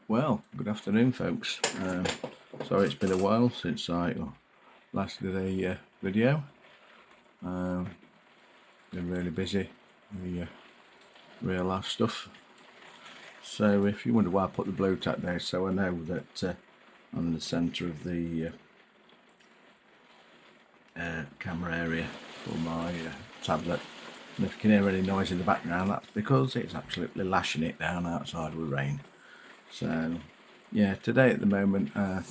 Well, good afternoon, folks. Sorry it's been a while since I last did a video. Been really busy with real life stuff. So if you wonder why I put the blue tack there, so I know that I'm in the centre of the camera area for my tablet. And if you can hear any noise in the background, that's because it's absolutely lashing it down outside with rain. So yeah, today at the moment I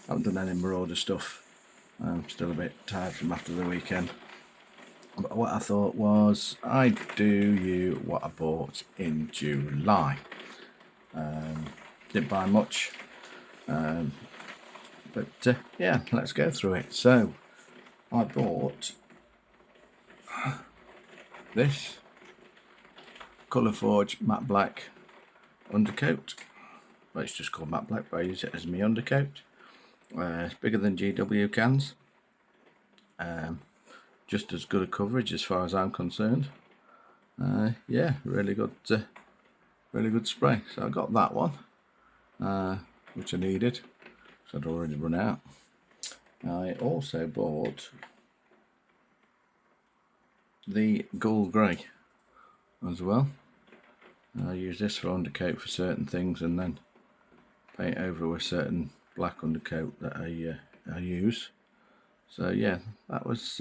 haven't done any marauder stuff. I'm still a bit tired from after the weekend. But what I thought was I'd do you what I bought in July. Didn't buy much, but yeah, let's go through it. So I bought this Colour Forge matte black undercoat. Well, it's just called matte black, but I use it as my undercoat. It's bigger than GW cans. Just as good a coverage as far as I'm concerned. Yeah, really good spray. So I got that one, which I needed, so I'd already run out. I also bought the gold grey as well. I use this for undercoat for certain things, and then paint over with certain black undercoat that I use. So yeah, that was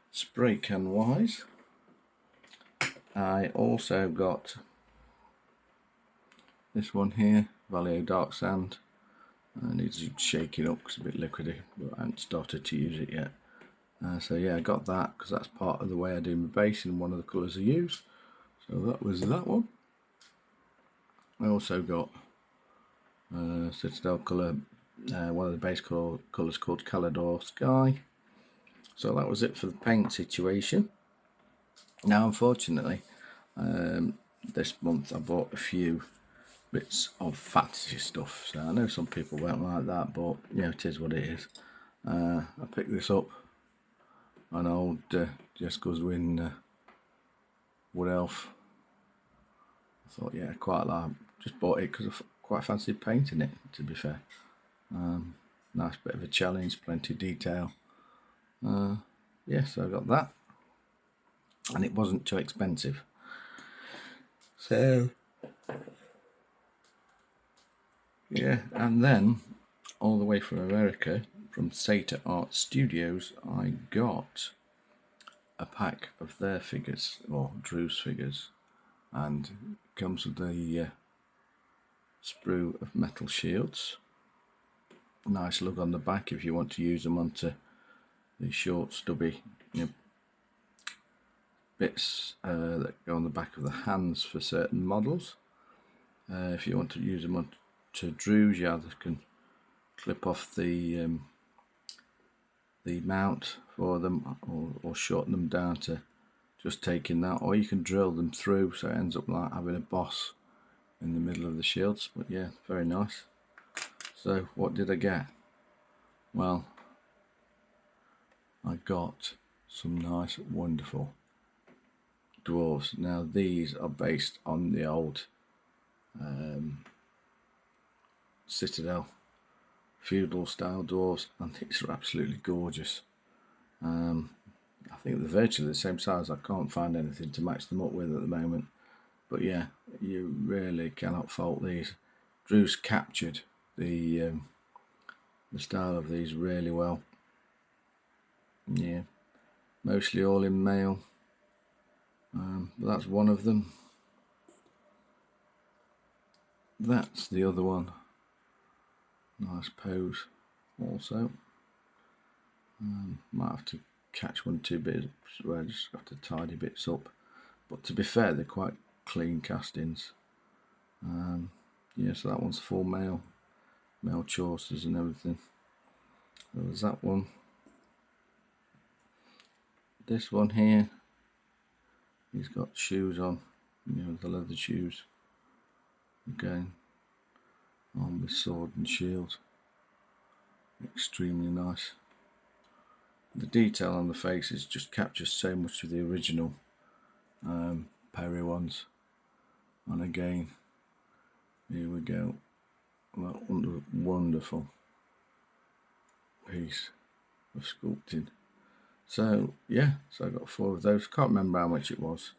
spray can wise. I also got this one here, Vallejo Dark Sand. It needs shaking up because it's a bit liquidy, but I haven't started to use it yet. So yeah, I got that because that's part of the way I do my base and one of the colours I use. So that was that one. I also got Citadel colour, one of the base colours called Calidor Sky. So that was it for the paint situation. Now unfortunately, this month I bought a few bits of fantasy stuff. So I know some people won't like that, but yeah, it is what it is. I picked this up, an old Jessica's Win Wood Elf. I thought, yeah, quite like. Just bought it because I quite fancied painting it, to be fair. Nice bit of a challenge, plenty of detail. Yeah, so I got that, and it wasn't too expensive. So yeah, and then all the way from America, from Satyr Art Studios, I got a pack of their figures, or Drew's figures, and it comes with the sprue of metal shields. Nice lug on the back if you want to use them onto the short stubby bits that go on the back of the hands for certain models. If you want to use them onto Drew's, you either can clip off the mount for them, or shorten them down to just taking that, or you can drill them through so it ends up like having a boss in the middle of the shields. But yeah, very nice. So what did I get? Well, I got some nice, wonderful dwarves. Now these are based on the old Citadel feudal style dwarves, and these are absolutely gorgeous. I think they're virtually the same size. I can't find anything to match them up with at the moment, but yeah, you really cannot fault these. Drew's captured the style of these really well. Yeah, mostly all in male, but that's one of them. That's the other one. Nice pose also. Might have to catch 1 or 2 bits where I just have to tidy bits up, but to be fair, they're quite clean castings. Yeah, so that one's full male chaucers and everything. So there's that one. This one here, he's got shoes on, the leather shoes. Again, on with sword and shield. Extremely nice. The detail on the faces just captures so much of the original Perry ones. And again, here we go. Well, wonderful piece of sculpting. So yeah, so I got 4 of those. Can't remember how much it was,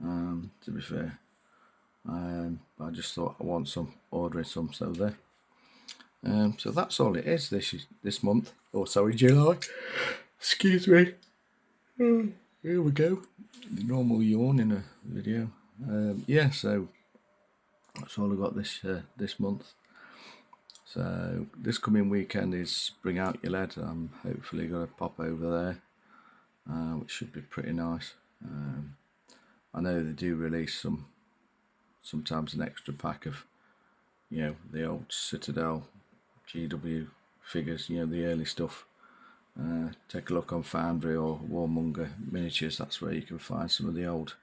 to be fair. I just thought I want some, ordering some, so there. So that's all it is this month. Oh, sorry, July. Excuse me. Here we go. The normal yawn in a video. Yeah, so that's all I got this month. So this coming weekend is Bring Out Your Lead. I'm hopefully going to pop over there, which should be pretty nice. I know they do release sometimes an extra pack of, the old Citadel GW figures, the early stuff. Take a look on Foundry or Warmonger Miniatures. That's where you can find some of the old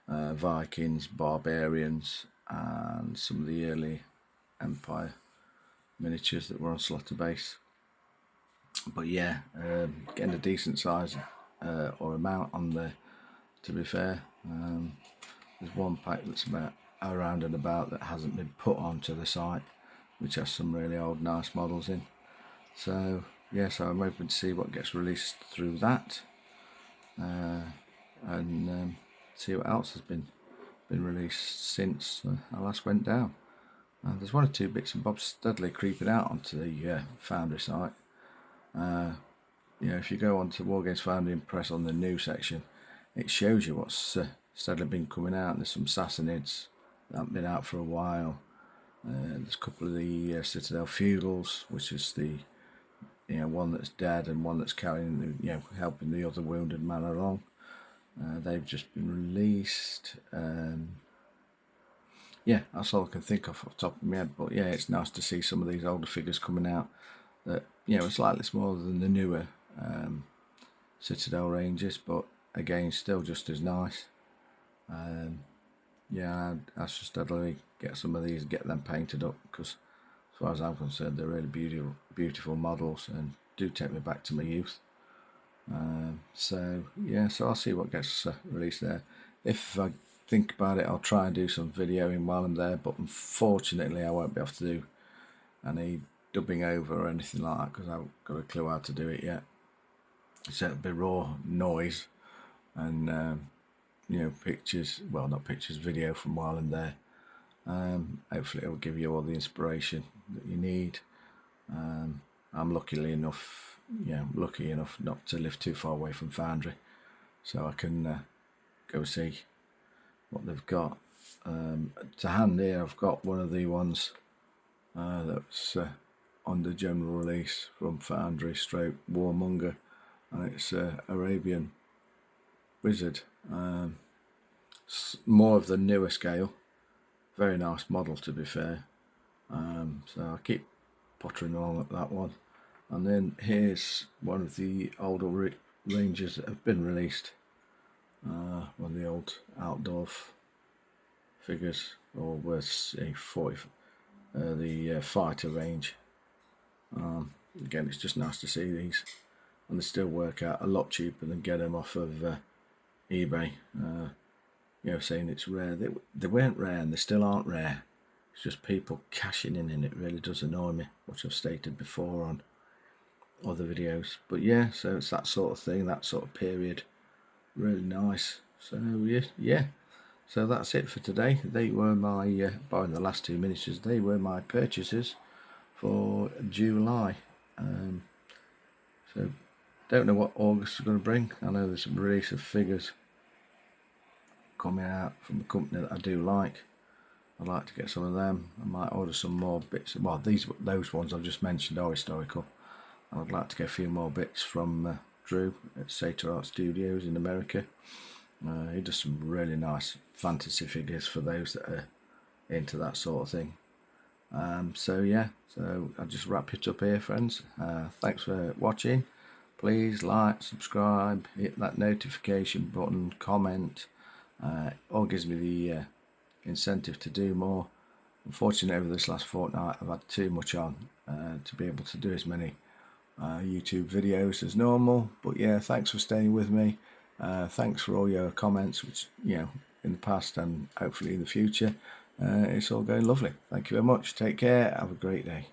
Vikings, Barbarians, and some of the early Empire miniatures that were on Slaughter Base. But yeah, getting a decent size or amount on there, to be fair. There's one pack that's about around and about that hasn't been put onto the site, which has some really old nice models in. So yeah, so I'm hoping to see what gets released through that, and see what else has been released since I last went down. There's 1 or 2 bits and bobs steadily creeping out onto the Foundry site. If you go onto Wargames Foundry and press on the new section, it shows you what's steadily been coming out. There's some Sassanids that haven't been out for a while. There's a couple of the Citadel Feudals, which is the one that's dead and one that's carrying helping the other wounded man along. They've just been released. Yeah, that's all I can think of off the top of my head. But yeah, it's nice to see some of these older figures coming out that are slightly smaller than the newer Citadel ranges, but again, still just as nice. Yeah, I should steadily get some of these, get them painted up, because as far as I'm concerned, they're really beautiful models and do take me back to my youth. So yeah, so I'll see what gets released there. If I think about it, I'll try and do some videoing while I'm there, but unfortunately I won't be able to do any dubbing over or anything like that, because I haven't got a clue how to do it yet. So it'll be raw noise and pictures, well, not pictures, video from while I'm there. Hopefully it will give you all the inspiration that you need. I'm lucky enough not to live too far away from Foundry, so I can go see what they've got. To hand here, I've got one of the ones that's on the general release from Foundry stroke Warmonger, and it's Arabian Wizard. More of the newer scale, very nice model, to be fair. So I'll keep pottering along at that one. And then here's one of the older ranges that have been released. One of the old outdoor figures, or was a 40, the fighter range. Again, it's just nice to see these, and they still work out a lot cheaper than get them off of eBay. Saying it's rare. They weren't rare, and they still aren't rare. It's just people cashing in, and it really does annoy me, which I've stated before on other videos. But yeah, so it's that sort of thing, that sort of period. Really nice. So yeah. So that's it for today. They were my, buying the last 2 miniatures, they were my purchases for July. So don't know what August is going to bring. I know there's some release of figures coming out from a company that I do like. I'd like to get some of them. I might order some more bits. Well, those ones I've just mentioned are historical. I'd like to get a few more bits from Drew at Satyr Art Studios in America. He does some really nice fantasy figures for those that are into that sort of thing. So yeah, so I'll just wrap it up here, friends. Thanks for watching. Please like, subscribe, hit that notification button, comment. All gives me the incentive to do more. Unfortunately, over this last fortnight I've had too much on to be able to do as many YouTube videos as normal. But yeah, thanks for staying with me. Thanks for all your comments, which in the past and hopefully in the future. it's all going lovely. Thank you very much. Take care. Have a great day.